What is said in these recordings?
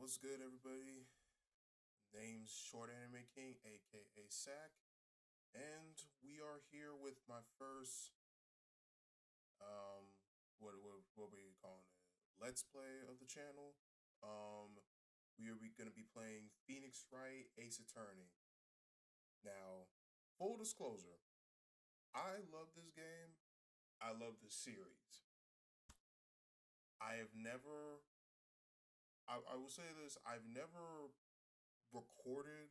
What's good, everybody? Name's Short Anime King, aka SAK, and we are here with my first, um, what we calling it? Let's play of the channel. We are going to be playing Phoenix Wright Ace Attorney. Now, full disclosure, I love this game. I love this series. I have never, I will say this, I've never recorded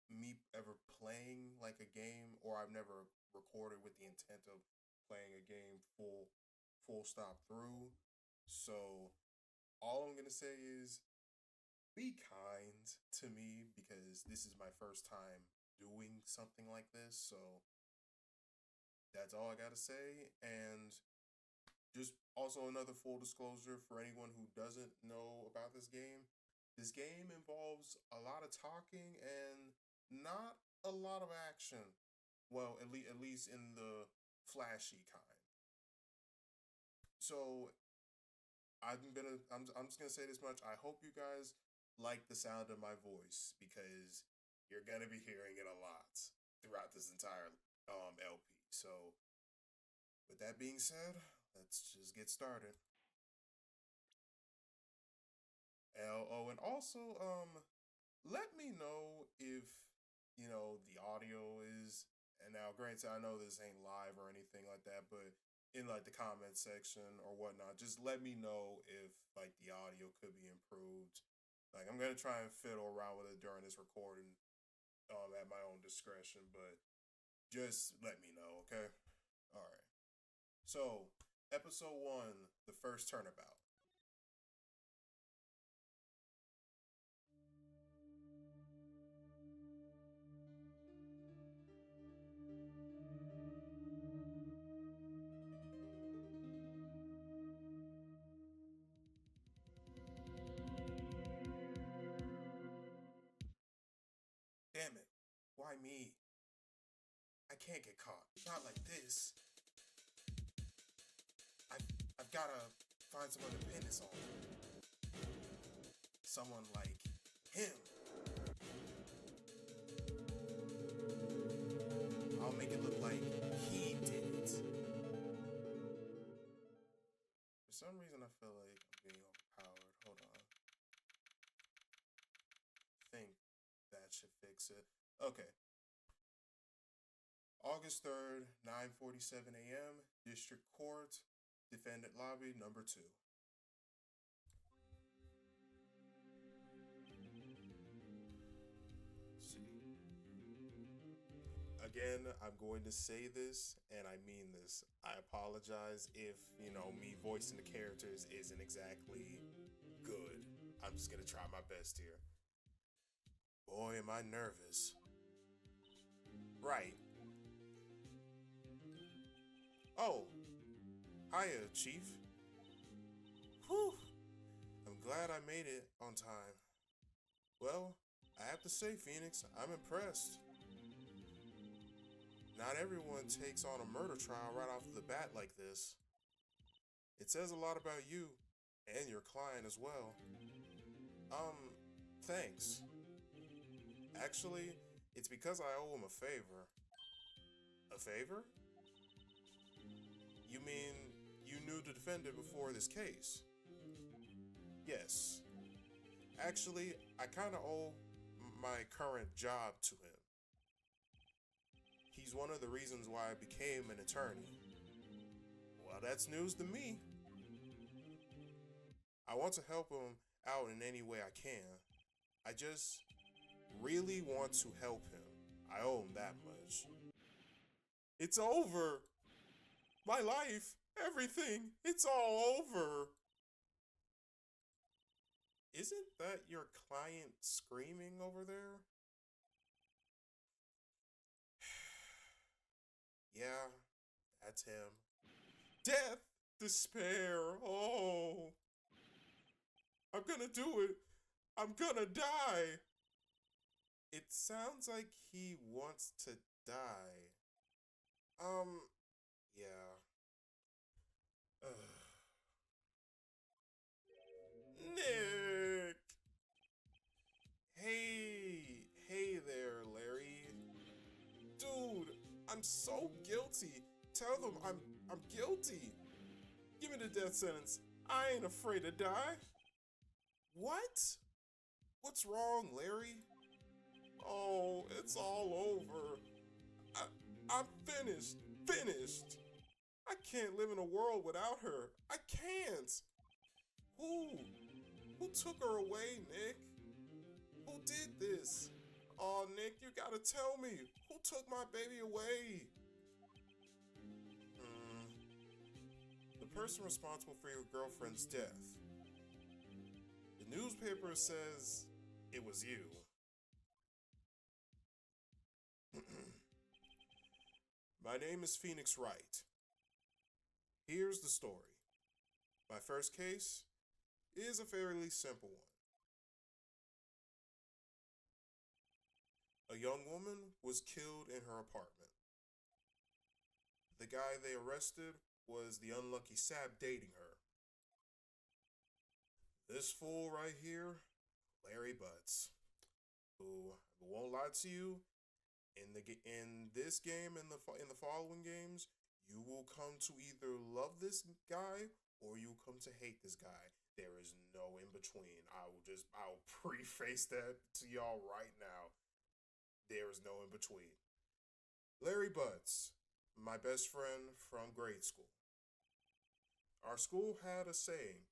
me ever playing like a game, or I've never recorded with the intent of playing a game full stop through. So all I'm gonna say is be kind to me because this is my first time doing something like this. So that's all I gotta say. And just also another full disclosure for anyone who doesn't know about this game. This game involves a lot of talking and not a lot of action. Well, at least in the flashy kind. So I'm just gonna say this much. I hope you guys like the sound of my voice because you're gonna be hearing it a lot throughout this entire LP. So with that being said, let's just get started. And also, let me know if the audio is. And now, granted, I know this ain't live or anything like that, but in like the comment section or whatnot, just let me know if like the audio could be improved. Like I'm gonna try and fiddle around with it during this recording, at my own discretion, but just let me know, okay? All right. So, episode one, the first turnabout. Damn it! Why me? I can't get caught. Not like this. I I've gotta find someone to pin this on. Someone like him. I'll make it look like he did it. For some reason, I feel like I'm being overpowered. Hold on. Think that should fix it. Okay. August 3rd, 9:47 a.m. District Court, Defendant Lobby number 2. See. Again, I'm going to say this, and I mean this. I apologize if, me voicing the characters isn't exactly good. I'm just gonna try my best here. Boy, am I nervous. Right. Oh, hiya, Chief. Whew. I'm glad I made it on time. Well, I have to say, Phoenix, I'm impressed. Not everyone takes on a murder trial right off the bat like this. It says a lot about you and your client as well. Um, thanks. Actually, it's because I owe him a favor. A favor? You mean you knew the defendant before this case? Yes. Actually, I kinda owe my current job to him. He's one of the reasons why I became an attorney. Well, that's news to me. I want to help him out in any way I can. I just really want to help him. I owe him that much. It's over! My life! Everything! It's all over! Isn't that your client screaming over there? Yeah, that's him. Death! Despair! Oh! I'm gonna do it! I'm gonna die! It sounds like he wants to die. Yeah. Ugh. Nick! I'm so guilty. Tell them I'm guilty. Give me the death sentence. I ain't afraid to die. What? What's wrong, Larry? Oh, it's all over. I'm finished. Finished. I can't live in a world without her. I can't. Who? Who took her away, Nick? Who did this? Oh, Nick, you gotta tell me. Who took my baby away? The person responsible for your girlfriend's death. The newspaper says it was you. My name is Phoenix Wright. Here's the story. My first case is a fairly simple one. A young woman was killed in her apartment. The guy they arrested was the unlucky sap dating her. This fool right here, Larry Butts, who won't lie to you, in this game and in the following games, you will come to either love this guy or you come to hate this guy. There is no in between. I'll preface that to y'all right now. There is no in between. Larry Butts, my best friend from grade school. Our school had a saying,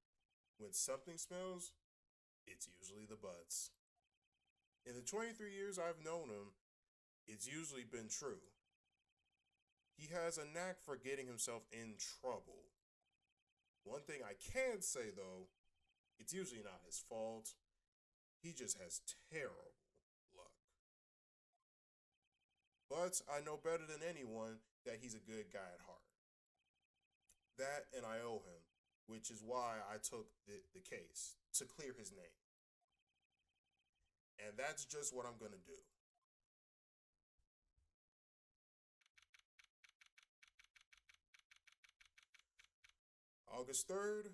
when something smells, it's usually the butts. In the 23 years I've known him, it's usually been true. He has a knack for getting himself in trouble. One thing I can say though, it's usually not his fault. He just has terrible luck. But I know better than anyone that he's a good guy at heart. That and I owe him, which is why I took the case, to clear his name. And that's just what I'm gonna do. August 3rd,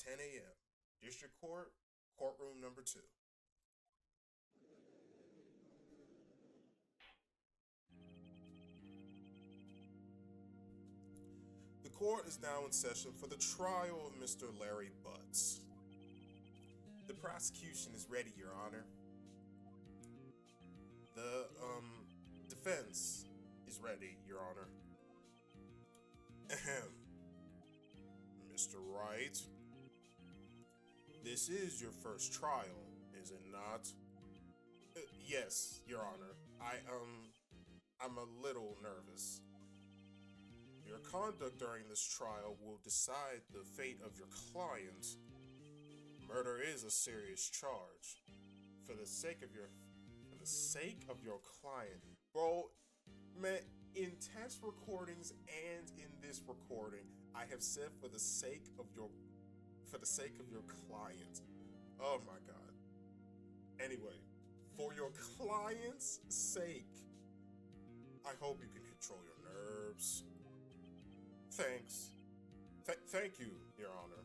10 a.m. District Court, courtroom number 2. The court is now in session for the trial of Mr. Larry Butts. The prosecution is ready, Your Honor. The, defense is ready, Your Honor. Ahem. Mr. Wright, this is your first trial, is it not? Yes, Your Honor. I'm a little nervous. Your conduct during this trial will decide the fate of your client. Murder is a serious charge. For the sake of your client, bro, man, in test recordings and in this recording, I have said for the sake of your client. Oh my god. Anyway, for your client's sake, I hope you can control your nerves. Thanks. Thank you, Your Honor.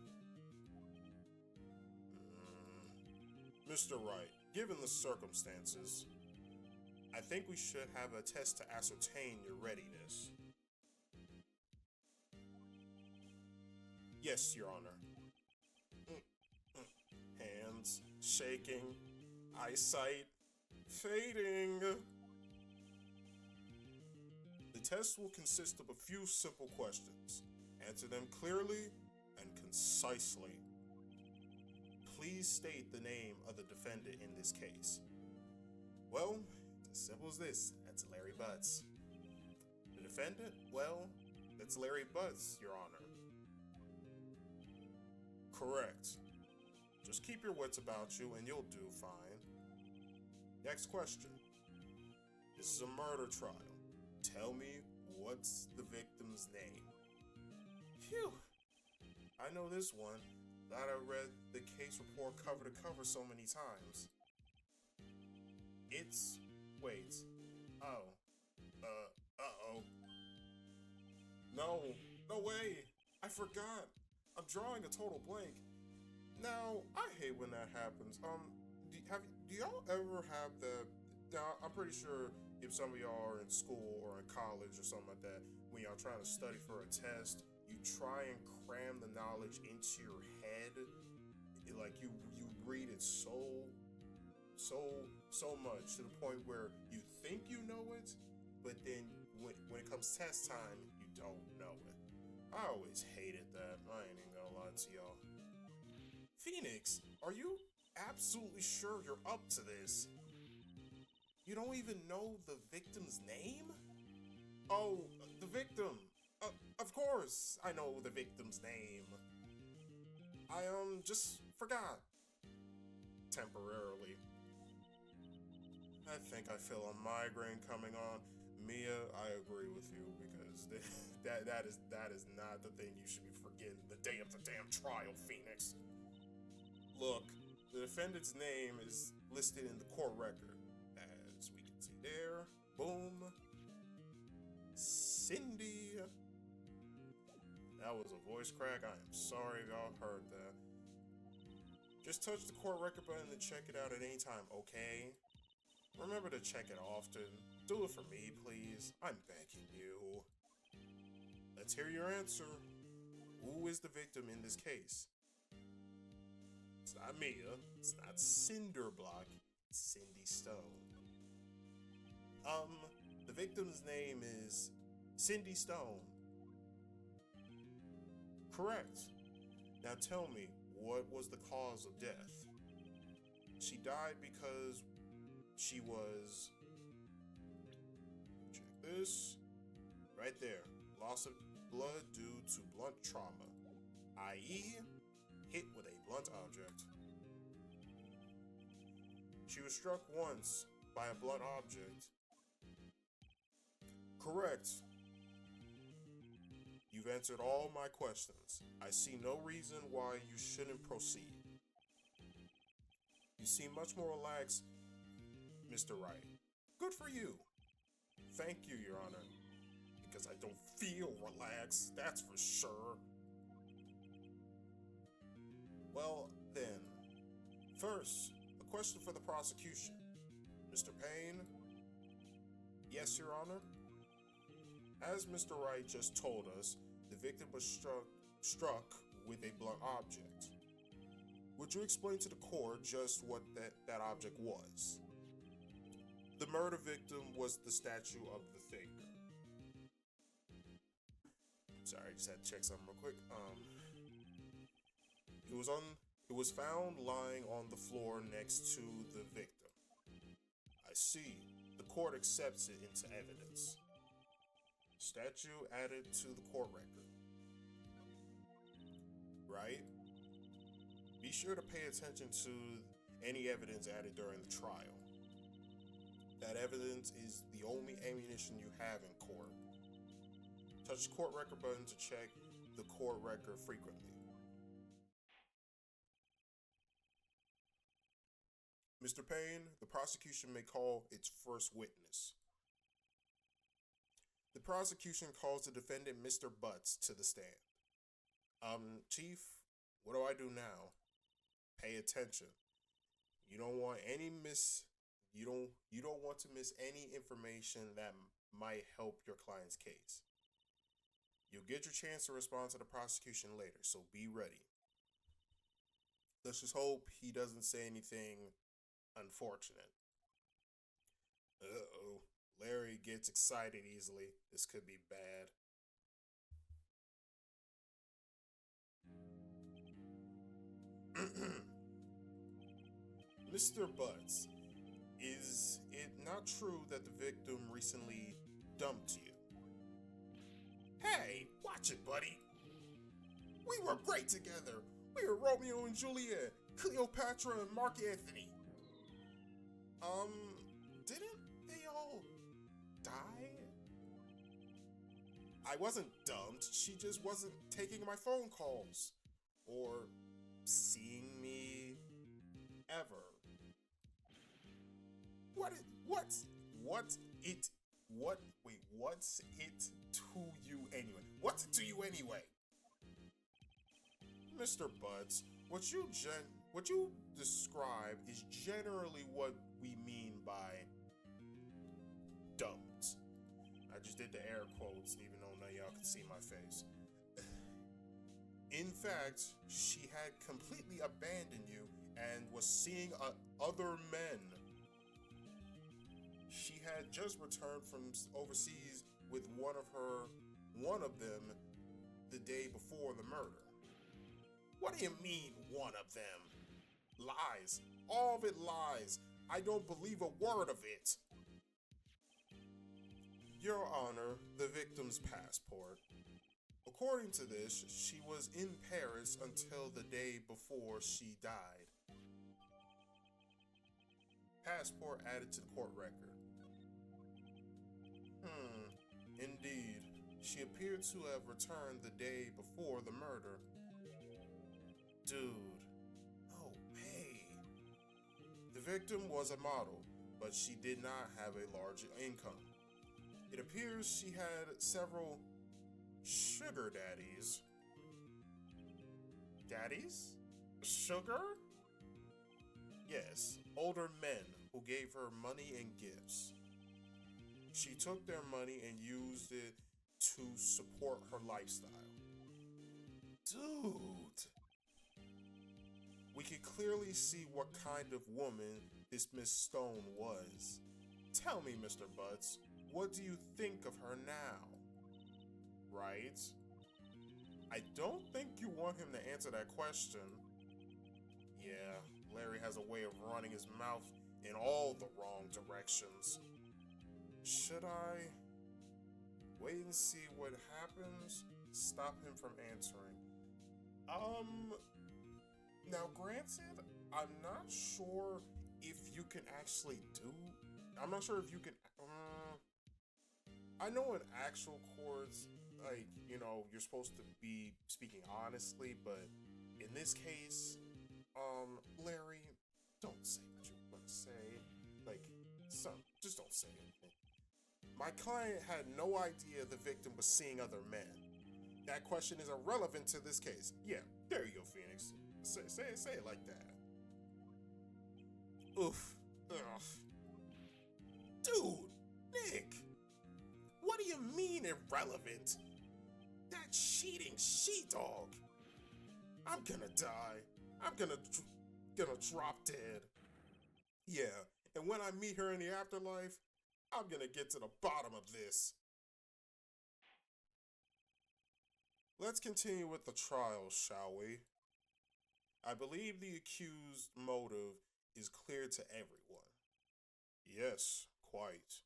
Mr. Wright, given the circumstances, I think we should have a test to ascertain your readiness. Yes, Your Honor. Hands shaking, eyesight fading. The test will consist of a few simple questions. Answer them clearly and concisely. Please state the name of the defendant in this case. Well, it's as simple as this. That's Larry Butts. The defendant? Well, that's Larry Butts, Your Honor. Correct. Just keep your wits about you and you'll do fine. Next question. This is a murder trial. Tell me, what's the victim's name? Phew. I know this one. Glad I read the case report cover to cover so many times. Wait. Oh. Uh-oh. No way. I forgot. I'm drawing a total blank. Now, I hate when that happens. Do y'all ever have the... Now, I'm pretty sure if some of y'all are in school or in college or something like that, when y'all trying to study for a test, you try and cram the knowledge into your head. Like you read it so much to the point where you think you know it, but then when it comes test time, you don't know it. I always hated that. I ain't even gonna lie to y'all. Phoenix, are you absolutely sure you're up to this? You don't even know the victim's name? Oh, the victim. Of course, I know the victim's name. I just forgot. Temporarily. I think I feel a migraine coming on. Mia, I agree with you because that is not the thing you should be forgetting the day of the damn trial, Phoenix. Look, the defendant's name is listed in the court record, as we can see there. Boom. Cindy. That was a voice crack. I am sorry if y'all heard that. Just touch the court record button to check it out at any time, okay? Remember to check it often. Do it for me, please. I'm begging you. Let's hear your answer. Who is the victim in this case? It's not Mia. It's not Cinderblock. It's Cindy Stone. The victim's name is Cindy Stone. Correct. Now tell me, what was the cause of death? She died because she was... Check this. Right there. Loss of blood due to blunt trauma, i.e., hit with a blunt object. She was struck once by a blunt object. Correct. You've answered all my questions. I see no reason why you shouldn't proceed. You seem much more relaxed, Mr. Wright. Good for you. Thank you, Your Honor. Because I don't feel relaxed, that's for sure. Well, then. First, a question for the prosecution. Mr. Payne? Yes, Your Honor? As Mr. Wright just told us, the victim was struck with a blunt object. Would you explain to the court just what that object was? The murder victim was the statue of the finger. Sorry, I just had to check something real quick. It was found lying on the floor next to the victim. I see. The court accepts it into evidence. Statue added to the court record. Right? Be sure to pay attention to any evidence added during the trial. That evidence is the only ammunition you have in court. Touch the court record button to check the court record frequently. Mr. Payne, the prosecution may call its first witness. The prosecution calls the defendant Mr. Butts to the stand. Chief, what do I do now? Pay attention. You don't want to miss any information that might help your client's case. You'll get your chance to respond to the prosecution later, so be ready. Let's just hope he doesn't say anything unfortunate. Uh-oh. Larry gets excited easily. This could be bad. Mr. Butts, is it not true that the victim recently dumped you? Hey, watch it, buddy. We were great together. We were Romeo and Juliet, Cleopatra and Mark Anthony. Didn't they all die? I wasn't dumped. She just wasn't taking my phone calls or seeing me ever. What's it to you anyway? What's it to you anyway? Mr. Butts, what you describe is generally what we mean by I just did the air quotes, even though none of y'all can see my face. In fact, she had completely abandoned you and was seeing other men. She had just returned from overseas with one of them, the day before the murder. What do you mean, one of them? Lies. All of it lies. I don't believe a word of it. Your Honor, the victim's passport. According to this, she was in Paris until the day before she died. Passport added to the court record. Indeed. She appeared to have returned the day before the murder. Dude. No way. The victim was a model, but she did not have a large income. It appears she had several sugar daddies. Daddies? Sugar? Yes, older men who gave her money and gifts. She took their money and used it to support her lifestyle. Dude! We could clearly see what kind of woman this Miss Stone was. Tell me, Mr. Butts, what do you think of her now? Right? I don't think you want him to answer that question. Yeah, Larry has a way of running his mouth in all the wrong directions. Should I wait and see what happens? Stop him from answering. Now granted, I'm not sure if you can actually do... I'm not sure if you can... I know in actual courts, like, you know, you're supposed to be speaking honestly, but in this case, Larry, don't say what you're going to say. Like, just don't say anything. My client had no idea the victim was seeing other men. That question is irrelevant to this case. Yeah, there you go, Phoenix. Say it like that. Oof. Ugh. Dude, Nick. What do you mean irrelevant? That cheating she-dog. I'm gonna die. I'm gonna drop dead. Yeah, and when I meet her in the afterlife, I'm gonna get to the bottom of this. Let's continue with the trial, shall we? I believe the accused's motive is clear to everyone. Yes, quite.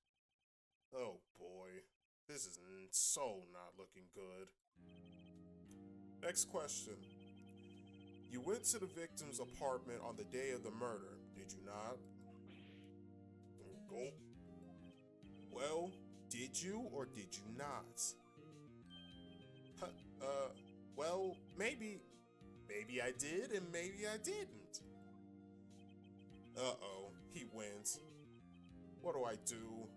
Oh boy, this is so not looking good. Next question. You went to the victim's apartment on the day of the murder, did you not? Oh. Well, did you or did you not? Well, maybe I did and maybe I didn't. Uh-oh, he wins. What do I do?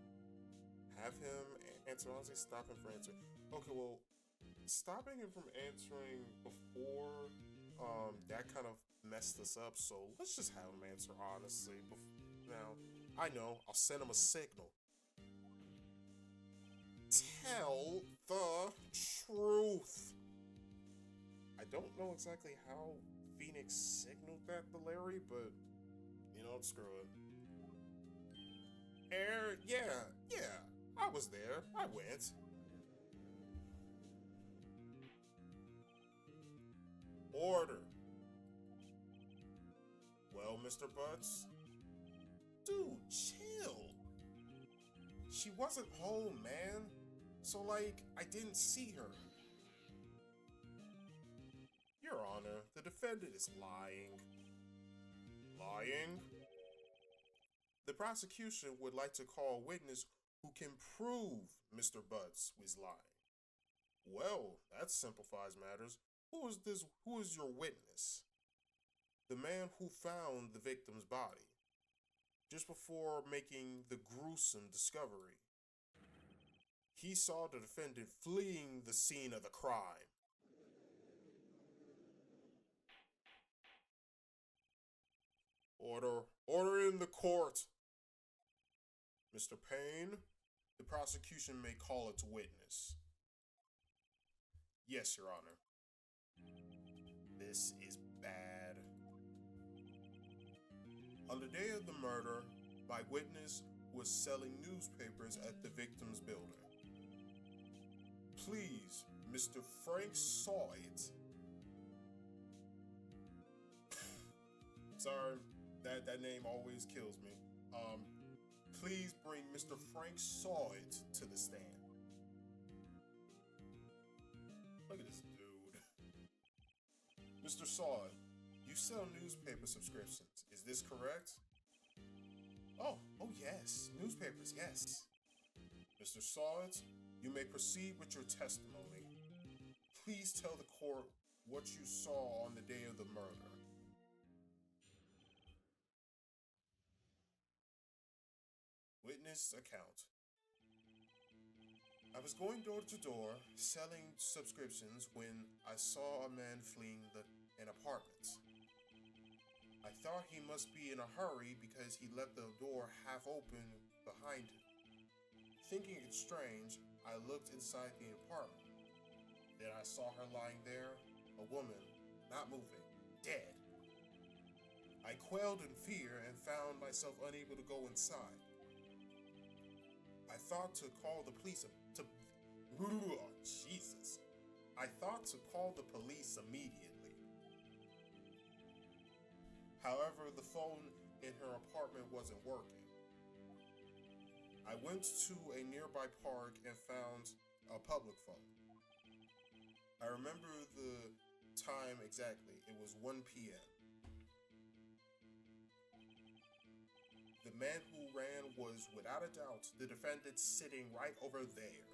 Have him answer, honestly, stop him from answering. Okay, well, stopping him from answering before, that kind of messed us up, so let's just have him answer honestly. Now, I know, I'll send him a signal. Tell the truth. I don't know exactly how Phoenix signaled that to Larry, but, you know, screw it. Yeah, I was there. I went. Order. Well, Mr. Butts? Dude, chill. She wasn't home, man. So, like, I didn't see her. Your Honor, the defendant is lying. Lying? The prosecution would like to call a witness who can prove Mr. Butts was lying. Well, that simplifies matters. Who is your witness? The man who found the victim's body, just before making the gruesome discovery. He saw the defendant fleeing the scene of the crime. Order in the court. Mr. Payne, The prosecution may call its witness. Yes, Your Honor. This is bad. On the day of the murder, my witness was selling newspapers at the victim's building. Please, Mr. Frank saw it. Sorry, that name always kills me. Please bring Mr. Frank saw it to the stand. Look at this dude. Mr. Saw, you sell newspaper subscriptions, is this correct? Oh yes, newspapers, yes. Mr. Sawit, you may proceed with your testimony. Please tell the court what you saw on the day of the murder. Witness account. I was going door to door selling subscriptions when I saw a man fleeing an apartment. I thought he must be in a hurry because he left the door half open behind him. Thinking it strange, I looked inside the apartment. Then I saw her lying there, a woman, not moving, dead. I quailed in fear and found myself unable to go inside. I thought to call the police I thought to call the police immediately. However, the phone in her apartment wasn't working. I went to a nearby park and found a public phone. I remember the time exactly. It was 1 p.m. The man who ran was, without a doubt, the defendant sitting right over there.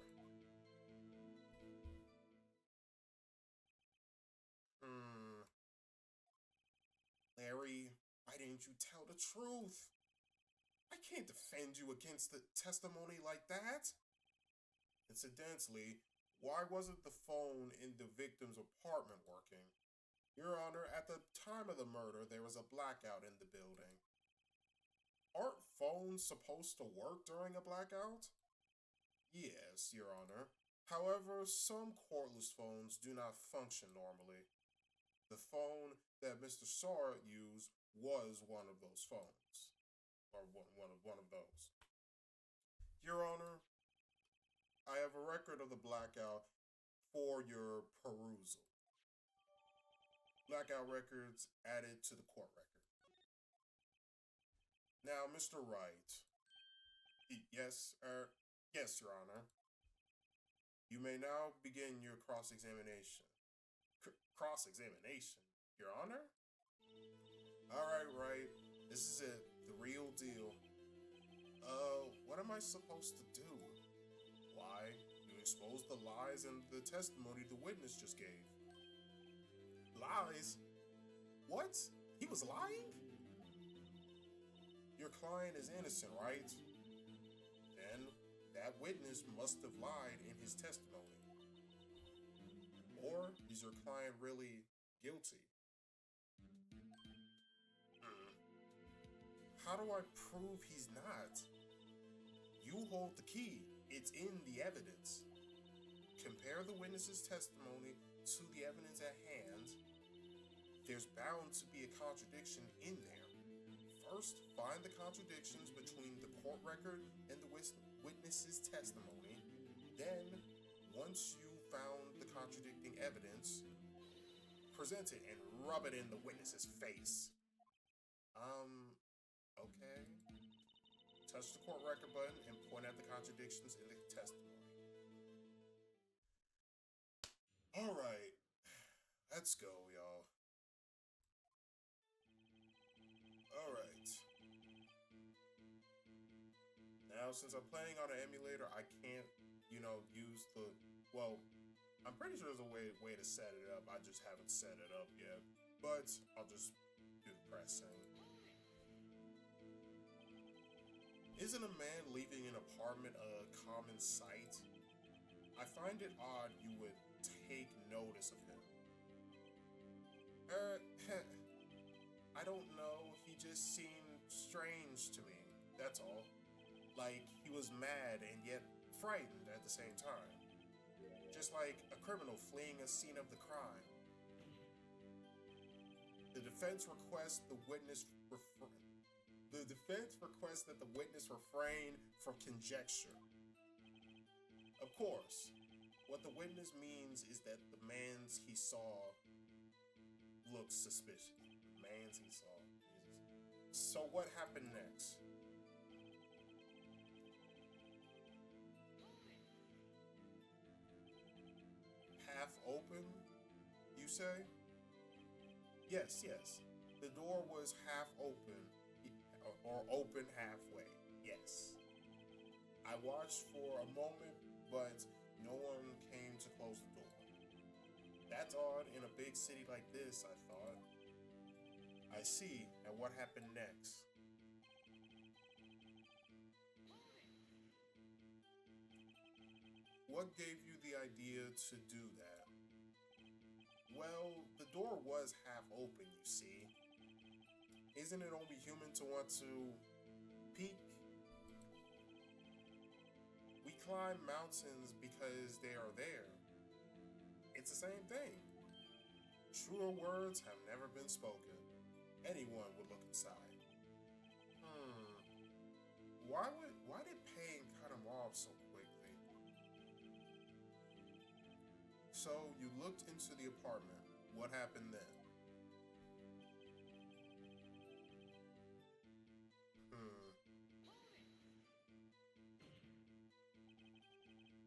Larry, why didn't you tell the truth? I can't defend you against the testimony like that. Incidentally, why wasn't the phone in the victim's apartment working? Your Honor, at the time of the murder, there was a blackout in the building. Aren't phones supposed to work during a blackout? Yes, Your Honor. However, some cordless phones do not function normally. The phone that Mr. Saw used was one of those phones. Or one of those. Your Honor, I have a record of the blackout for your perusal. Blackout records added to the court record. Now, Mr. Wright. Yes, Your Honor. You may now begin your cross-examination. Cross-examination? Your Honor? Alright, Wright. This is it. The real deal. What am I supposed to do? Why? You exposed the lies and the testimony the witness just gave. Lies? What? He was lying? Your client is innocent, right? Then that witness must have lied in his testimony. Or is your client really guilty? How do I prove he's not? You hold the key. It's in the evidence. Compare the witness's testimony to the evidence at hand. There's bound to be a contradiction in there. First, find the contradictions between the court record and the witness's testimony. Then, once you found the contradicting evidence, present it and rub it in the witness's face. Okay. Touch the court record button and point out the contradictions in the testimony. Alright. Let's go, y'all. Alright. Now, since I'm playing on an emulator, I can't, use the... Well, I'm pretty sure there's a way to set it up. I just haven't set it up yet. But I'll just do the pressing. Isn't a man leaving an apartment a common sight? I find it odd you would take notice of him. I don't know. He just seemed strange to me. That's all. Like, he was mad and yet frightened at the same time, just like a criminal fleeing a scene of the crime. The defense requests the witness that the witness refrain from conjecture. Of course, what the witness means is that the man's he saw looks suspicious. The man's he saw. Jesus. So what happened next? Half open, you say? Yes, yes. The door was half open, or open halfway. Yes. I watched for a moment, but no one came to close the door. That's odd in a big city like this, I thought. I see, and what happened next? What gave you the idea to do that? Well, the door was half open, you see. Isn't it only human to want to peek? We climb mountains because they are there. It's the same thing. Truer words have never been spoken. Anyone would look inside. Why did pain cut him off so quickly? So you looked into the apartment. What happened then?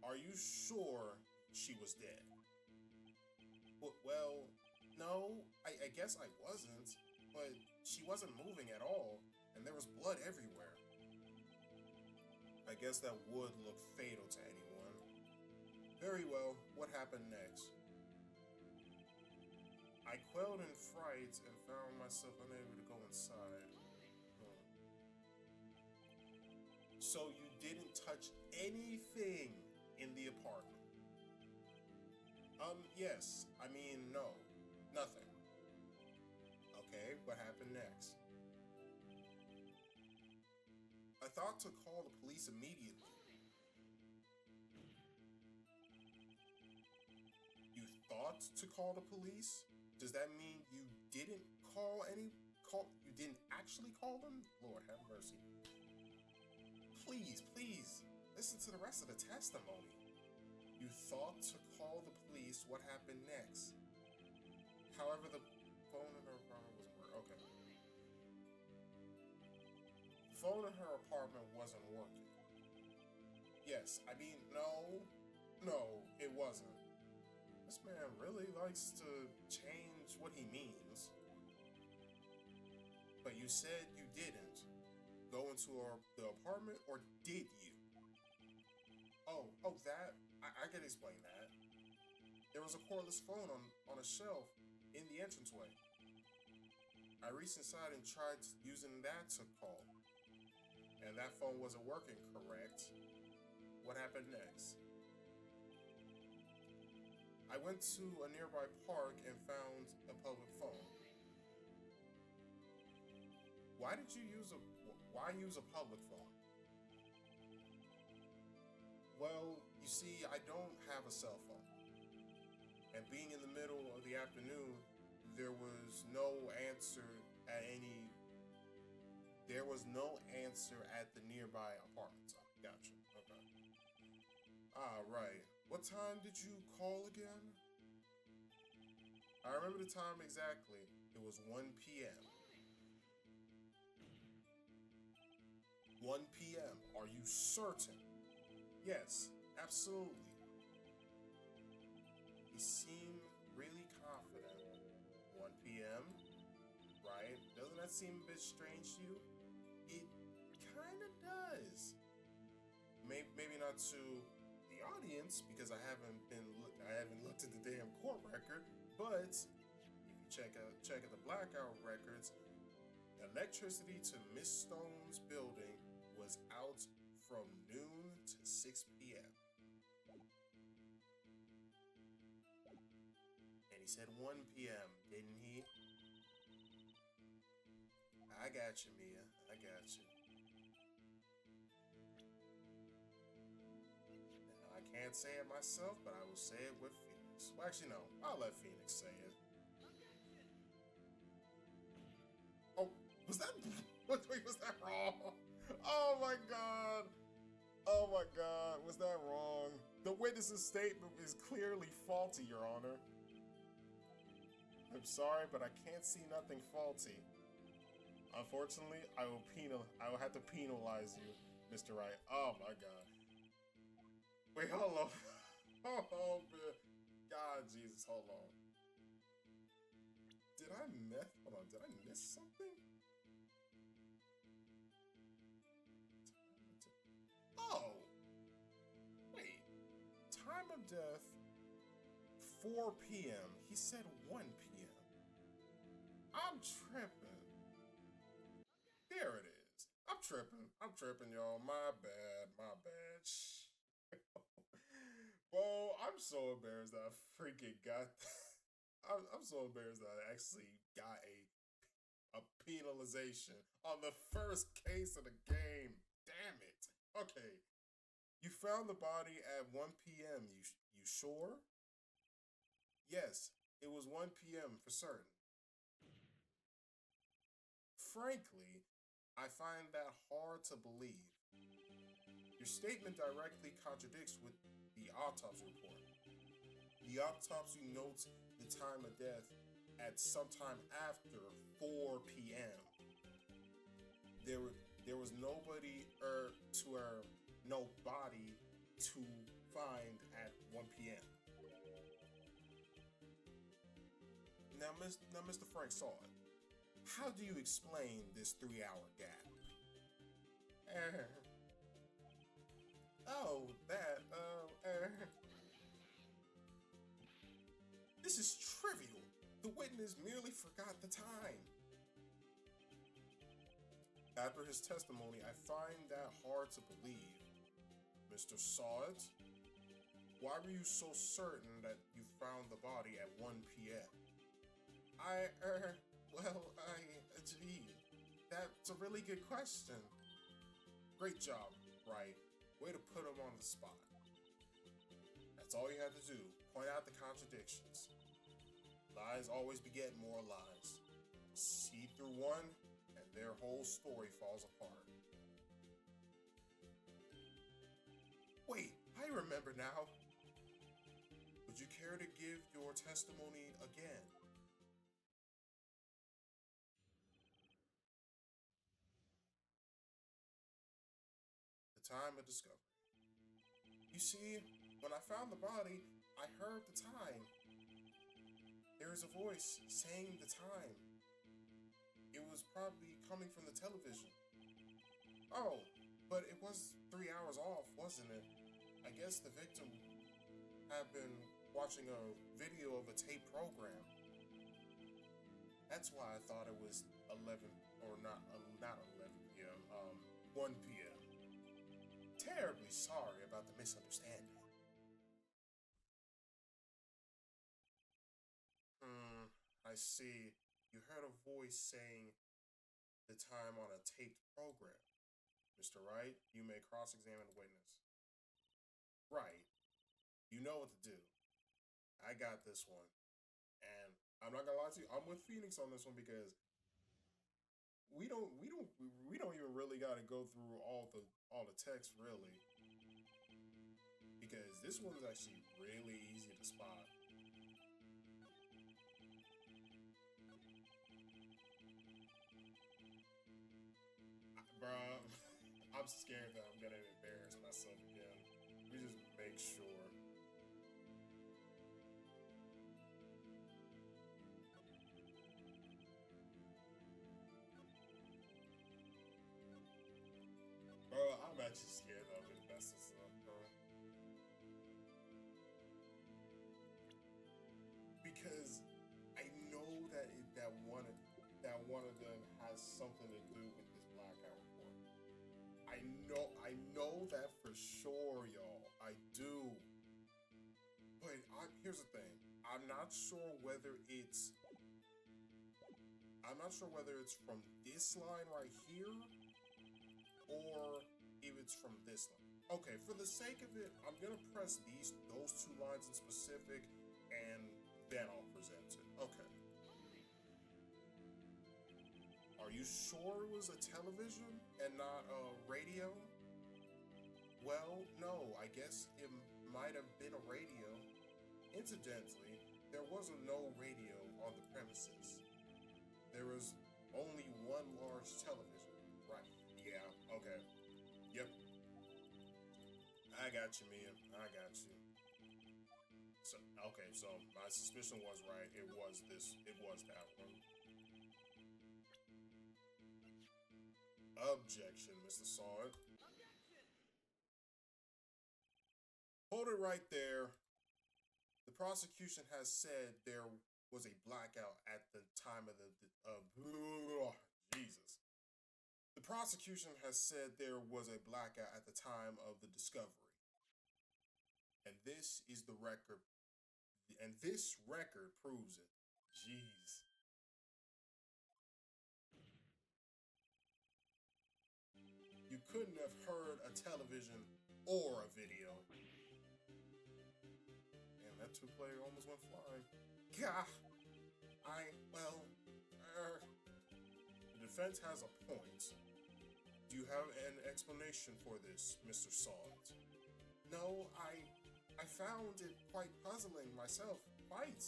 Are you sure she was dead? Well, no, I guess I wasn't, but she wasn't moving at all, and there was blood everywhere. I guess that would look fatal to anyone. Very well, what happened next? I quelled in fright and found myself unable to go inside. So you didn't touch anything in the apartment? Yes. I mean, no. Nothing. Okay, what happened next? I thought to call the police immediately. You thought to call the police? Does that mean you didn't you didn't actually call them? Lord have mercy. Please, listen to the rest of the testimony. You thought to call the police. What happened next? However, the phone in her apartment wasn't working. Okay. The phone in her apartment wasn't working. Yes, I mean, no, it wasn't. This man really likes to change what he means. But you said you didn't go into the apartment, or did you? Oh, that. I can explain that. There was a cordless phone on a shelf in the entranceway. I reached inside and tried using that to call. And that phone wasn't working, correct? What happened next? I went to a nearby park and found a public phone. Why use a public phone? Well, you see, I don't have a cell phone. And being in the middle of the afternoon, there was no answer at the nearby apartments. Gotcha. Okay. Right. What time did you call again? I remember the time exactly. It was 1 p.m. 1 p.m. Are you certain? Yes, absolutely. He seemed really confident. 1 p.m., right? Doesn't that seem a bit strange to you? It kind of does. Maybe not to the audience, because I haven't looked at the damn court record, but if you check at the blackout records, electricity to Miss Stone's building was out from noon to 6 p.m. And he said 1 p.m., didn't he? I got you, Mia. I got you. can't say it myself, but I will say it with Phoenix. Well, actually, no. I'll let Phoenix say it. Oh, was that... Wait, was that wrong? Oh my god. Oh my god, was that wrong? The witness's statement is clearly faulty, Your Honor. I'm sorry, but I can't see nothing faulty. Unfortunately, I will have to penalize you, Mr. Wright. Oh my god. Wait, hold on. Oh man. God, Jesus, hold on. Did I miss something? Oh! Wait. Time of death, 4 p.m. He said 1 p.m. I'm tripping. There it is. I'm tripping, y'all. My bad. Whoa, I'm so embarrassed that I freaking got... I'm so embarrassed that I actually got a penalization on the first case of the game. Damn it. Okay. You found the body at 1 p.m. You sure? Yes, it was 1 p.m. for certain. Frankly, I find that hard to believe. Your statement directly contradicts with the autopsy report. The autopsy notes the time of death at sometime after 4 p.m. There was nobody no body to find at 1 p.m. Now, Mr. Frank saw it. How do you explain this 3-hour gap? This is trivial. The witness merely forgot the time. After his testimony, I find that hard to believe. Mr. Saw It? Why were you so certain that you found the body at 1 p.m.? Gee, that's a really good question. Great job, Wright. Way to put him on the spot. That's all you had to do. Point out the contradictions. Lies always beget more lies. See through one, and their whole story falls apart. Wait, I remember now. Would you care to give your testimony again? The time of discovery. You see, when I found the body, I heard the time. There is a voice saying the time. It was probably coming from the television. Oh, but it was 3 hours off, wasn't it? I guess the victim had been watching a video of a tape program. That's why I thought it was 11, or not 11 p.m., 1 p.m. Terribly sorry about the misunderstanding. I see. You heard a voice saying the time on a taped program. Mr. Wright, you may cross-examine the witness. Right. You know what to do. I got this one. And I'm not gonna lie to you, I'm with Phoenix on this one because we don't even really gotta go through all the text really. Because this one's actually really easy to spot. Bruh, I'm scared that I'm gonna embarrass myself again. Let me just make sure. Bro, I'm actually scared that I'm gonna mess this up, bro. Because I know that that one of them has something to do with this blackout report. I know that for sure, y'all. I do. But here's the thing. I'm not sure whether it's from this line right here or if it's from this line. Okay, for the sake of it, I'm gonna press those two lines in specific, and then I'll present it. Okay. Are you sure it was a television and not a radio? Well, no, I guess it might have been a radio. Incidentally, there wasn't no radio on the premises. There was only one large television. Right. Yeah, okay. Yep. I got you, Mia. I got you. So, okay, so my suspicion was right. It was that one. Objection, Mr. Sawyer. Hold it right there. The prosecution has said there was a blackout at the time of Jesus. The prosecution has said there was a blackout at the time of the discovery. And this is the record. And this record proves it. Jeez. You couldn't have heard a television or a video. Damn, that two-player almost went flying. Gah! The defense has a point. Do you have an explanation for this, Mr. Salt? No, I found it quite puzzling myself. Quite.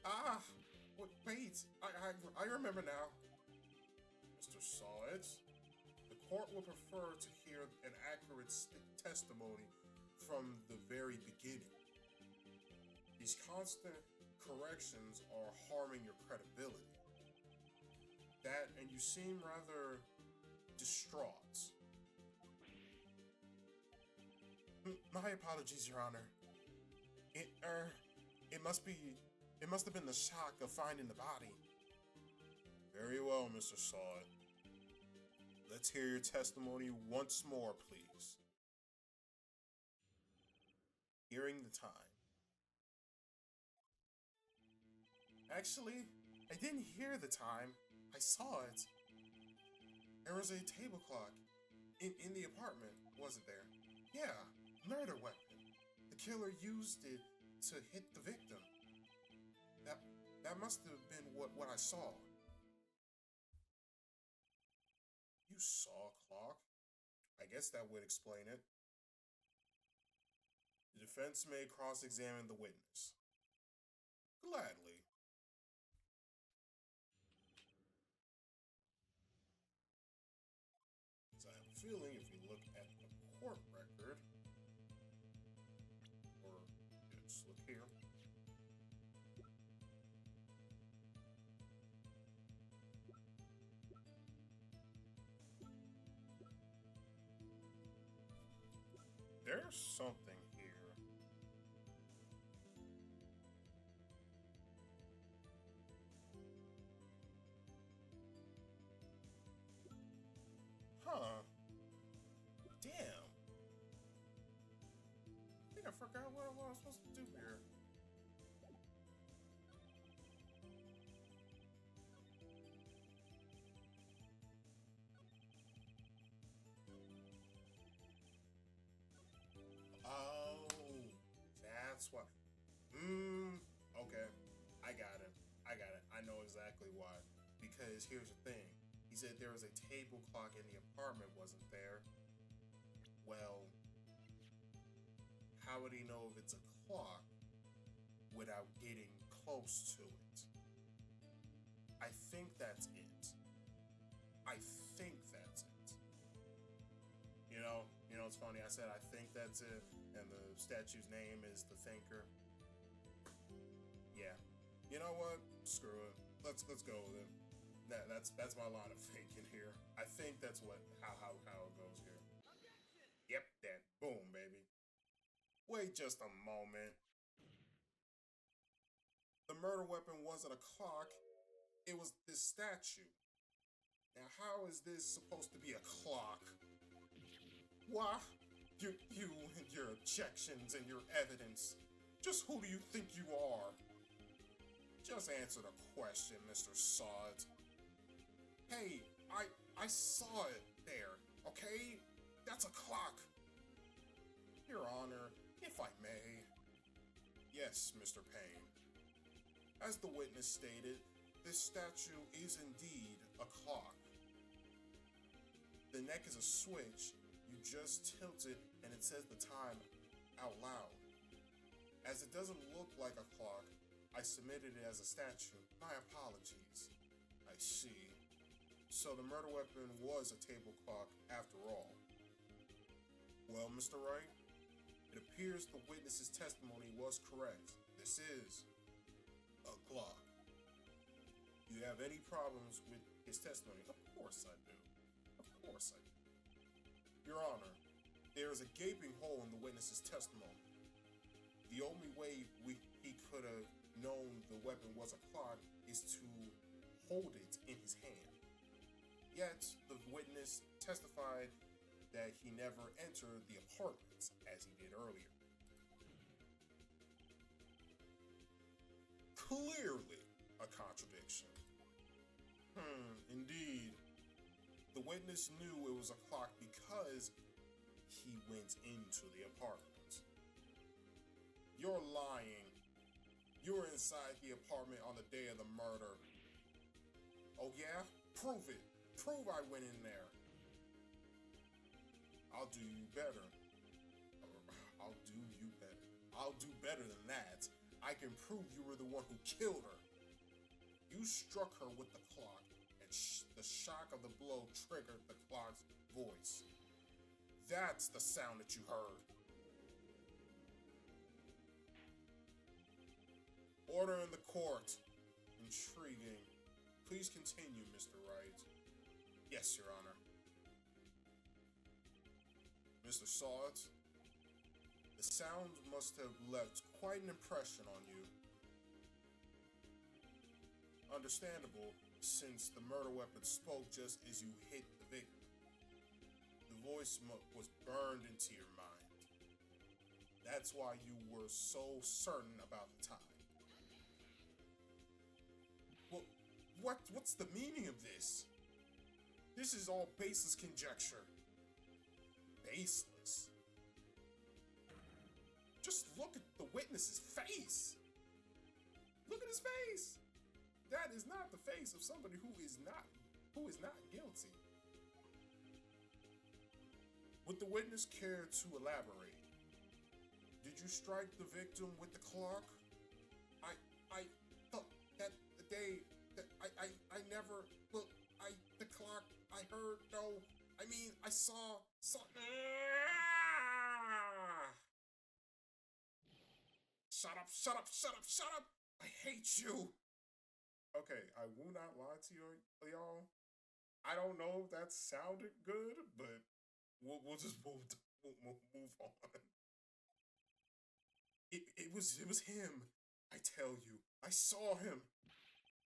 Ah! Wait, I remember now. Mr. Salt, the court will prefer to hear an accurate testimony from the very beginning. These constant corrections are harming your credibility. That, and you seem rather distraught. My apologies, Your Honor. It must have been the shock of finding the body. Very well, Mr. Sawyer. Let's hear your testimony once more, please. Hearing the time. Actually, I didn't hear the time. I saw it. There was a table clock in the apartment, wasn't there? Yeah, murder weapon. The killer used it to hit the victim. That must have been what I saw. You saw a clock? I guess that would explain it. The defense may cross-examine the witness. Gladly. So I have a feeling if we look at the court record, or just look here. There's something here. Huh. Damn. I think I forgot what I was supposed to do here. Oh, that's why. Okay. I got it. I know exactly why. Because here's the thing. He said there was a table clock in the apartment, wasn't there? Well, how would he know if it's a clock without getting close to it? I think that's it. I think that's it. It's funny. I said I think that's it, and the statue's name is the Thinker. Yeah. You know what? Screw it. Let's go with it. That's my line of thinking here. I think that's how it goes here. Yep, that. Boom, baby. Wait just a moment. The murder weapon wasn't a clock. It was this statue. Now, how is this supposed to be a clock? What? You and your objections and your evidence. Just who do you think you are? Just answer the question, Mr. Sod. Hey, I saw it there, okay? That's a clock. Your Honor, if I may. Yes, Mr. Payne. As the witness stated, this statue is indeed a clock. The neck is a switch. You just tilt it and it says the time out loud. As it doesn't look like a clock, I submitted it as a statue. My apologies. I see. So the murder weapon was a table clock after all. Well, Mr. Wright, it appears the witness's testimony was correct. This is a clock. Do you have any problems with his testimony? Of course I do. Of course I do. Your Honor, there is a gaping hole in the witness's testimony. The only way he could have known the weapon was a clock is to hold it in his hand. Yet, the witness testified that he never entered the apartments as he did earlier. Clearly a contradiction. Indeed. The witness knew it was a clock because he went into the apartment. You're lying. You were inside the apartment on the day of the murder. Oh yeah? Prove it. Prove I went in there. I'll do you better. I'll do you better. I'll do better than that. I can prove you were the one who killed her. You struck her with the clock, and the shock of the blow triggered the clock's voice. That's the sound that you heard. Order in the court. Intriguing. Please continue, Mr. Wright. Yes, Your Honor. Mr. Salt, the sound must have left quite an impression on you. Understandable, since the murder weapon spoke just as you hit the victim. The voice was burned into your mind. That's why you were so certain about the time. Well, what's the meaning of this? This is all baseless conjecture. Baseless? Just look at the witness's face. Look at his face. That is not the face of somebody who is not guilty. Would the witness care to elaborate? Did you strike the victim with the clock? I thought that the day that I never look. The clock. I heard. No. I mean, I saw. Shut up! Shut up! Shut up! Shut up! I hate you. Okay, I will not lie to y'all. I don't know if that sounded good, but we'll just move on. It was him. I tell you, I saw him.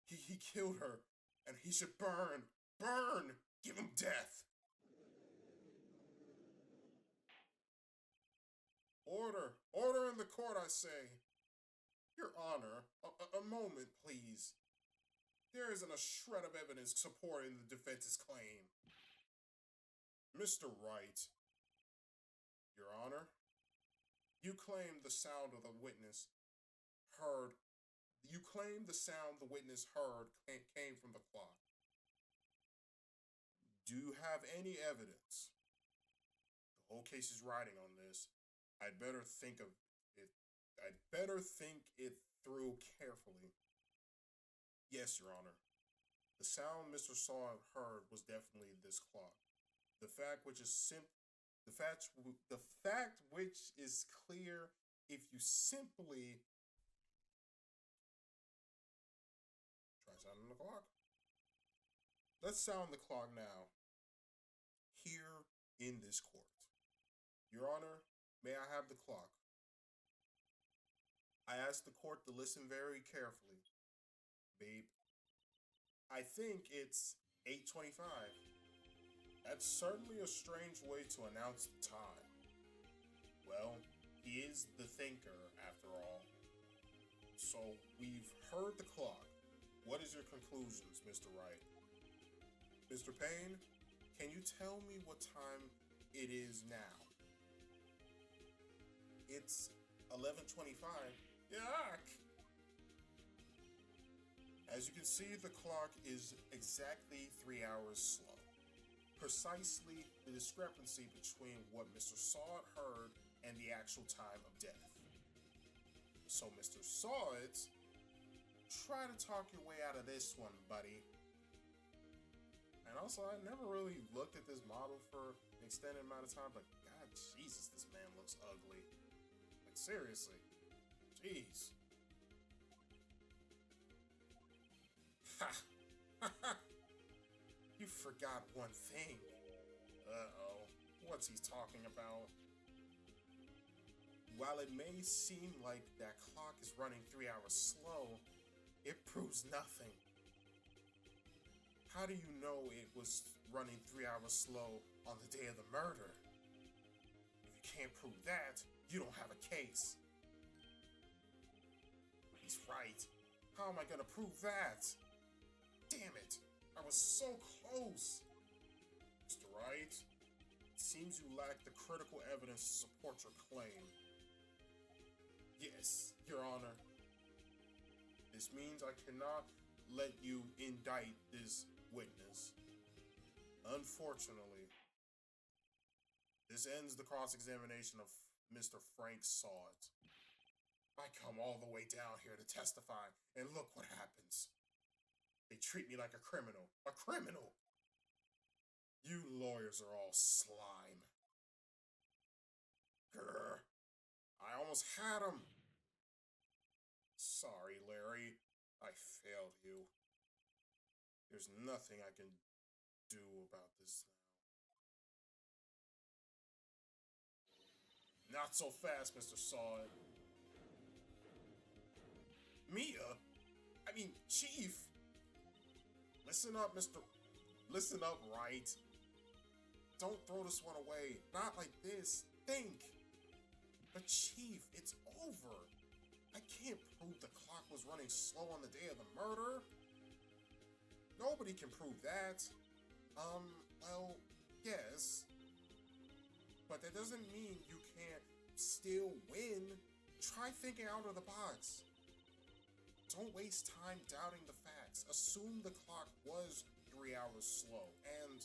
He killed her, and he should burn. Burn! Give him death. Order! Order in the court, I say. Your Honor, a moment, please. There isn't a shred of evidence supporting the defense's claim. Mr. Wright, Your Honor, you claim the sound of the witness heard. You claim the sound the witness heard came from the clock. Do you have any evidence? The whole case is riding on this. I'd better think it through carefully. Yes, Your Honor. The sound Mr. Saw heard was definitely this clock. The fact which is clear if you simply try sounding the clock. Let's sound the clock now. Here in this court. Your Honor, may I have the clock? I ask the court to listen very carefully. Babe, I think it's 8:25. That's certainly a strange way to announce the time. Well, he is the thinker, after all. So, we've heard the clock. What is your conclusions, Mr. Wright? Mr. Payne, can you tell me what time it is now. It's 11:25. Yuck! As you can see, the clock is exactly 3 hours slow. Precisely the discrepancy between what Mr. Saw heard and the actual time of death. So Mr. Saw try to talk your way out of this one, buddy. And also, I never really looked at this model for an extended amount of time, but God, Jesus, this man looks ugly. Like, seriously. Jeez. Ha! You forgot one thing. Uh-oh. What's he talking about? While it may seem like that clock is running 3 hours slow, it proves nothing. How do you know it was running 3 hours slow on the day of the murder? If you can't prove that, you don't have a case. He's right. How am I gonna prove that? Damn it! I was so close! Mr. Wright, it seems you lack the critical evidence to support your claim. Yes, Your Honor. This means I cannot let you indict this witness. Unfortunately, this ends the cross-examination of Mr. Frank Sawt. I come all the way down here to testify, and look what happens. They treat me like a criminal. A criminal! You lawyers are all slime. Grr. I almost had him. Sorry, Larry. I failed you. There's nothing I can do about this now. Not so fast, Mr. Sawt. Mia? I mean, Chief. Listen up, Listen up, Wright. Don't throw this one away. Not like this. Think. But Chief, it's over. I can't prove the clock was running slow on the day of the murder. Nobody can prove that. Well, yes. But that doesn't mean you can't still win. Try thinking out of the box. Don't waste time doubting the facts. Assume the clock was 3 hours slow and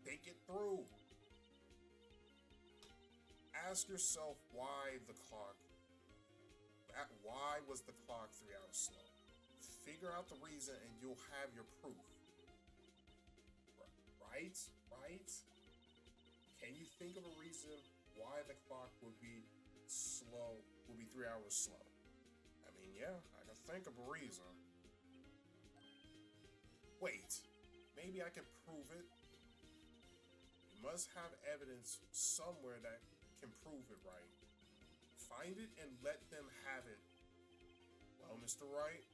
think it through. Ask yourself why was the clock 3 hours slow? Figure out the reason and you'll have your proof. Right? Right? Can you think of a reason why the clock would be 3 hours slow? I mean, yeah, I can think of a reason. Wait, maybe I can prove it. You must have evidence somewhere that can prove it, right? Find it and let them have it. Well, Mr. Wright,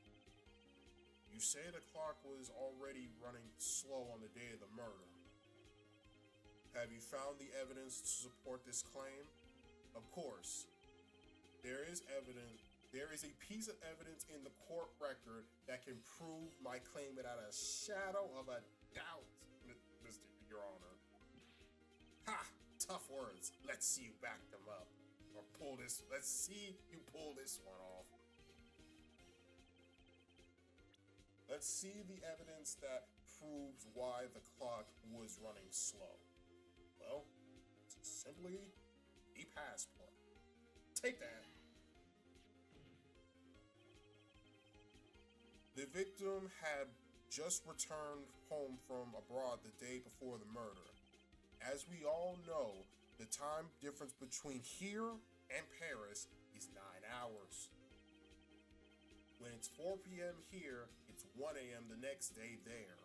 you say the clock was already running slow on the day of the murder. Have you found the evidence to support this claim? Of course. There is a piece of evidence in the court record that can prove my claim without a shadow of a doubt, Mr. Your Honor. Ha! Tough words. Let's see you back them up. Or let's see you pull this one off. Let's see the evidence that proves why the clock was running slow. Well, it's simply a passport. Take that. The victim had just returned home from abroad the day before the murder. As we all know, the time difference between here and Paris is 9 hours. When it's 4 p.m. here, it's 1 a.m. the next day there.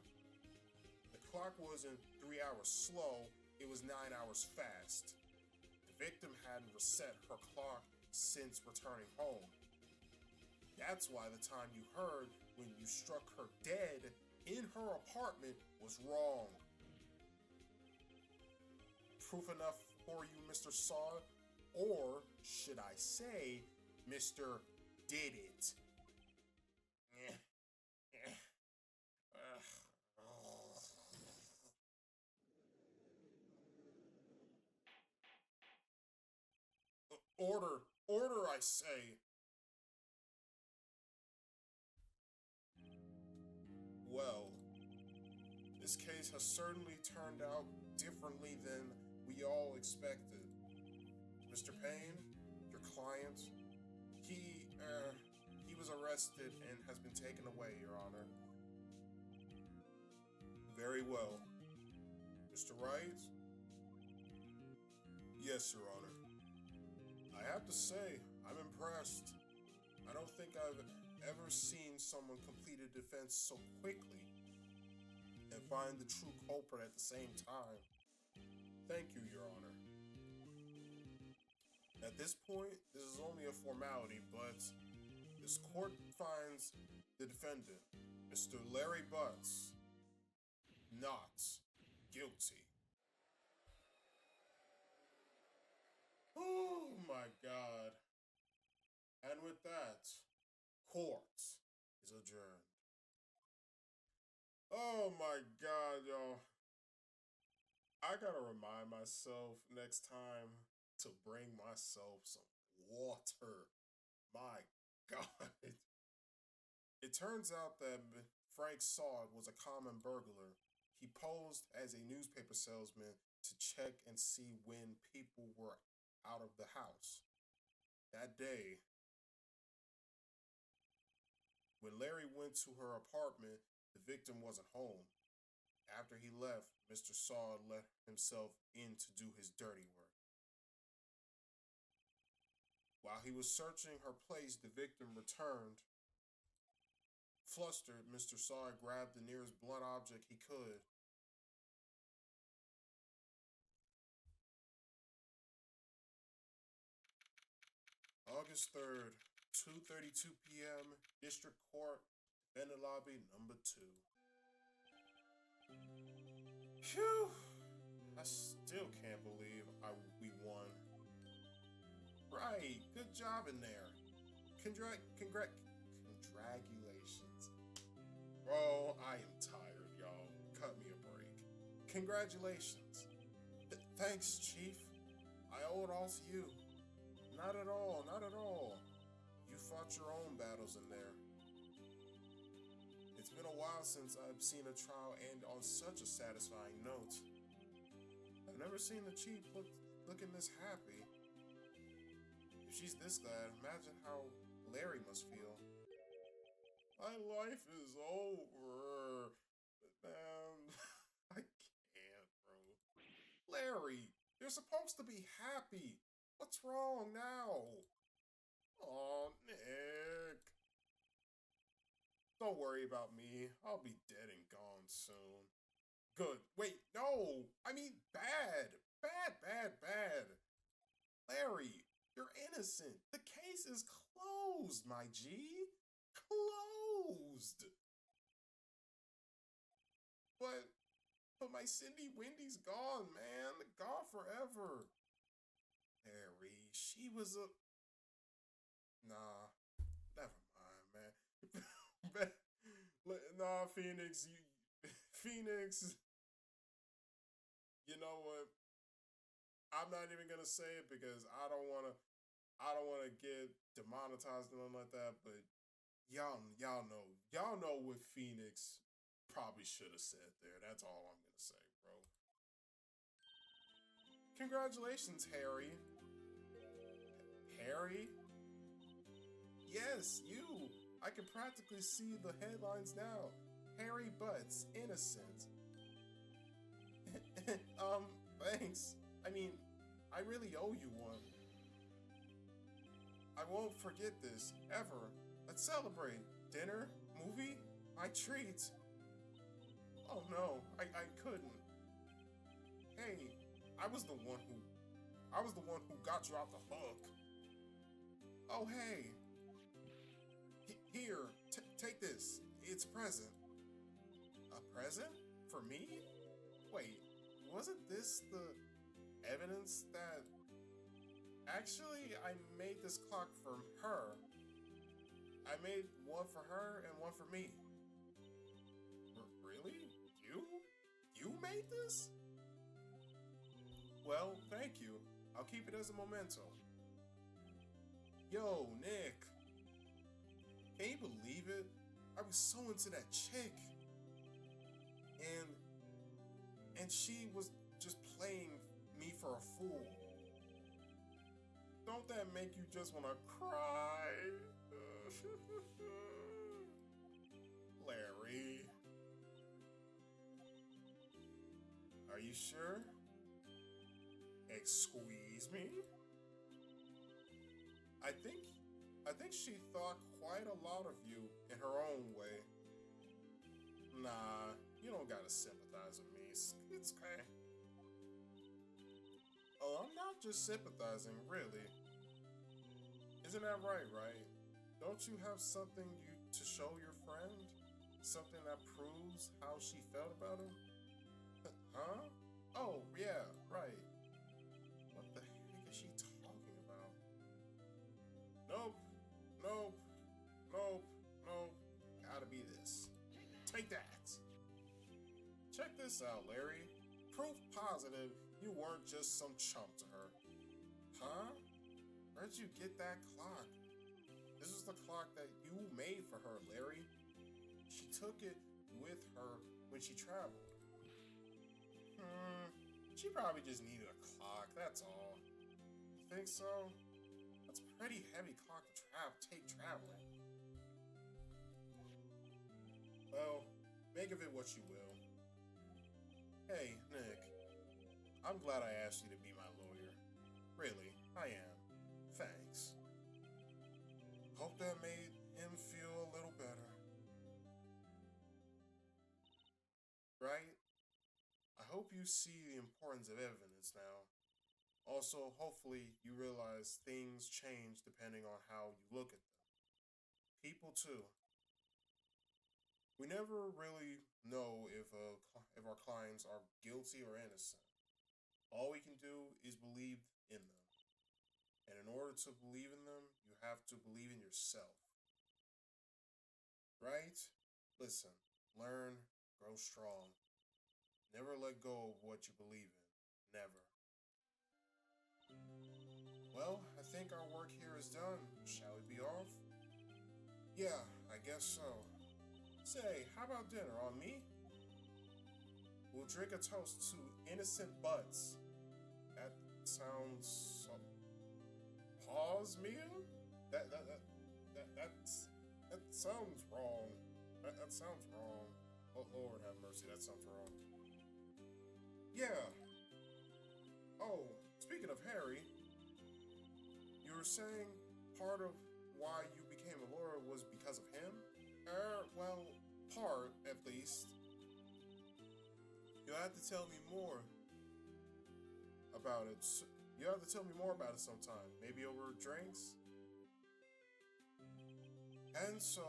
The clock wasn't 3 hours slow, it was 9 hours fast. The victim hadn't reset her clock since returning home. That's why the time you heard when you struck her dead in her apartment was wrong. Proof enough for you, Mr. Saw, or should I say, Mr. Did It? Order! Order, I say! Well, this case has certainly turned out differently than we all expected. Mr. Payne, your client, he, he was arrested and has been taken away, Your Honor. Very well. Mr. Wright? Yes, Your Honor. I have to say, I'm impressed. I don't think I've ever seen someone complete a defense so quickly and find the true culprit at the same time. Thank you, Your Honor. At this point, this is only a formality, but this court finds the defendant, Mr. Larry Butts, not guilty. Oh my God. And with that, court is adjourned. Oh my God, y'all. I gotta remind myself next time to bring myself some water. My God. It turns out that Frank Sod was a common burglar. He posed as a newspaper salesman to check and see when people were out of the house. That day, when Larry went to her apartment, the victim wasn't home. After he left, Mr. Sod let himself in to do his dirty work. While he was searching her place, the victim returned. Flustered, Mr. Sod grabbed the nearest blunt object he could. August 3rd, 2:32 p.m., District Court, Defendant Lobby, number 2. Phew! I still can't believe we won. Right, good job in there. Congratulations. Bro, I am tired, y'all. Cut me a break. Congratulations. Thanks, Chief. I owe it all to you. Not at all, not at all. You fought your own battles in there. It's been a while since I've seen a trial end on such a satisfying note. I've never seen the Chief looking this happy. If she's this glad, imagine how Larry must feel. My life is over. Man, I can't, bro. Larry, you're supposed to be happy. What's wrong now? Aw, Nick. Don't worry about me. I'll be dead and gone soon. Good. Wait, no. I mean bad. Bad. Larry, you're innocent. The case is closed, my G. Closed. But my Cindy Wendy's gone, man. Gone forever. Harry, she was a... Nah, never mind, man. Nah, Phoenix, Phoenix, you know what? I'm not even gonna say it because I don't wanna get demonetized or nothing like that, but y'all know what Phoenix probably should have said there. That's all I'm gonna say, bro. Congratulations, Harry. Harry? Yes, you. I can practically see the headlines now. Harry Butts, innocent. Thanks. I mean, I really owe you one. I won't forget this, ever. Let's celebrate. Dinner? Movie? My treat. Oh no, I couldn't. Hey, I was the one who got you out the hook. Oh hey. Here, take this. It's a present. A present? For me? Wait, wasn't this the evidence that... Actually, I made this clock for her. I made one for her and one for me. Really? You made this? Well, thank you. I'll keep it as a memento. Yo, Nick, can you believe it? I was so into that chick, and she was just playing me for a fool. Don't that make you just want to cry? Larry, are you sure? Squeeze me? I think she thought quite a lot of you in her own way. Nah, you don't gotta sympathize with me. It's okay. Oh, I'm not just sympathizing, really. Isn't that right? Don't you have something to show your friend? Something that proves how she felt about him? Huh? Oh, yeah, right. What the heck is she talking about? Nope. Gotta be this. Take that. Check this out, Larry. Proof positive you weren't just some chump to her. Huh? Where'd you get that clock? This is the clock that you made for her, Larry. She took it with her when she traveled. She probably just needed a clock, that's all. You think so? That's a pretty heavy clock to take traveling. Well, make of it what you will. Hey, Nick. I'm glad I asked you to be my lawyer. Really, I am. Thanks. Hope that made him feel a little better. Right? I hope you see the importance of evidence now. Also, hopefully, you realize things change depending on how you look at them. People, too. We never really know if our clients are guilty or innocent. All we can do is believe in them. And in order to believe in them, you have to believe in yourself. Right? Listen, learn, grow strong. Never let go of what you believe in. Never. Well, I think our work here is done. Shall we be off? Yeah, I guess so. Say, how about dinner on me? We'll drink a toast to innocent butts. That sounds... Pause meal? That sounds wrong. That sounds wrong. Oh, Lord have mercy, that sounds wrong. Yeah. Oh, speaking of Harry, you were saying part of why you became a lawyer was because of him? Well, part, at least. You'll have to tell me more about it. You'll have to tell me more about it sometime. Maybe over drinks? And so...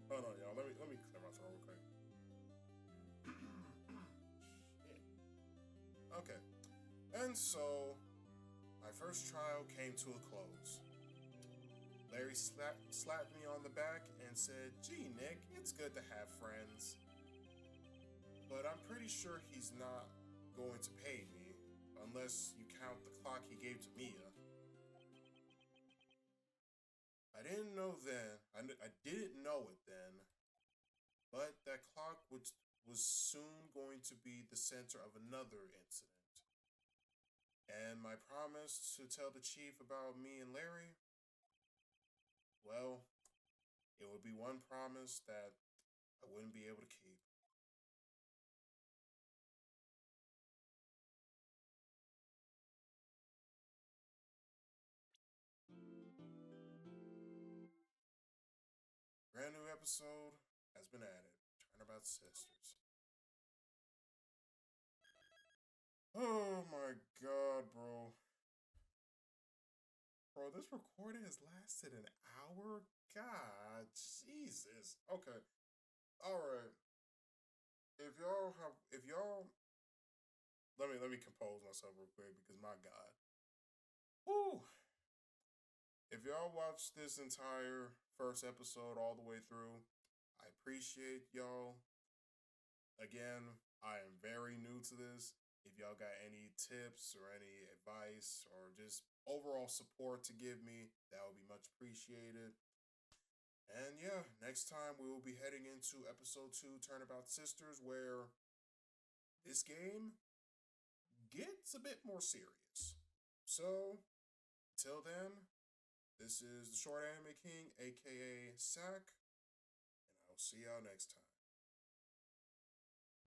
Hold on, y'all. Let me clear my throat real quick. Shit. Okay. And so... My first trial came to a close. Larry slapped me on the back and said, "Gee, Nick, it's good to have friends. But I'm pretty sure he's not going to pay me, unless you count the clock he gave to Mia." I didn't know then. I didn't know it then. But that clock was soon going to be the center of another incident. And my promise to tell the chief about me and Larry, well, it would be one promise that I wouldn't be able to keep. Brand new episode has been added. Turnabout Sisters. Oh my god, bro. Bro, this recording has lasted an hour? God, Jesus. Okay. Alright. If y'all let me compose myself real quick because my god. Woo! If y'all watched this entire first episode all the way through, I appreciate y'all. Again, I am very new to this. If y'all got any tips or any advice or just overall support to give me, that would be much appreciated. And yeah, next time we will be heading into episode 2, Turnabout Sisters, where this game gets a bit more serious. So, until then, this is the Short Anime King, aka SAK, and I'll see y'all next time.